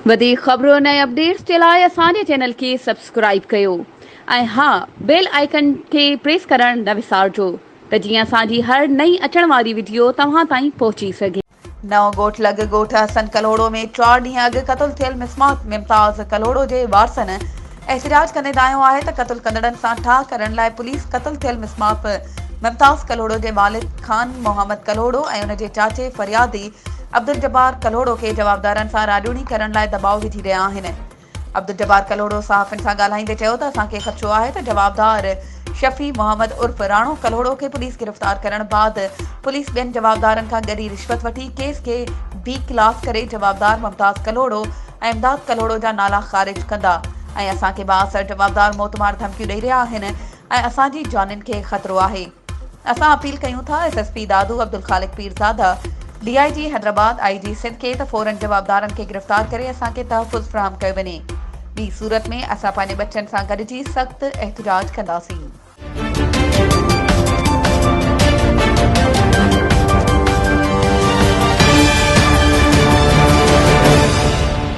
वधीक ख़बरों ऐं अपडेट्स जे लाइ असांजे चैनल खे सब्सक्राइब कयो ऐं हा बेल आइकन खे प्रेस करण न विसारिजो त जीअं असांजी हर नई अचण वारी वीडियो तव्हां ताईं पहुची सघे। नओं ॻोठ लॻ ॻोठ हसन कलोड़ो में 4 ॾींहं अॻु क़तल थियल मिसमात मुमताज़ कलोड़ो जे वारसनि एहतिजाज कंदे ॿुधायो आहे त क़तल कंदड़नि सां ठाह करण लाइ पुलिस क़तल थियल मिसमात मुमताज़ कलोड़ो जे वालिद खान मोहम्मद कलोड़ो ऐं उन जे चाचे फरियादी अब्दुल जब्बार कलोड़ो खे जवाबदारनि सां राॼोनी करण लाइ दबाव विझी रहिया आहिनि। अब्दुल जब्बार कलोड़ो सहाफ़ियुनि सां ॻाल्हाईंदे चयो त असांखे ख़दशो आहे त जवाबदार शफ़ी मोहम्मद उर्फ़ राणो कलोड़ो खे पुलिस गिरफ़्तार करण बाद पुलिस ॿियनि जवाबदारनि खां गॾी रिश्वत वठी केस खे बी क्लास करे जवाबदार मुमताज़ कलोड़ो ऐं इमदाद कलोड़ो जा नाला ख़ारिज कंदा ऐं असांखे बाअसर जवाबदार मोतमार धमकियूं ॾेई रहिया आहिनि ऐं असांजी जानियुनि खे ख़तरो आहे। असां अपील कयूं था SSP दादू अब्दुल ख़ालिक पीरज़ादा DIG हैदराबाद IG सिंध खे त फ़ौरन जवाबदारनि खे गिरफ़्तार करे असांखे तहफ़ुज़ फ़राहम कयो वञे। ॿी सूरत में असां पंहिंजे बचनि सां गॾिजी सख़्तु एहतिजाज कंदासीं।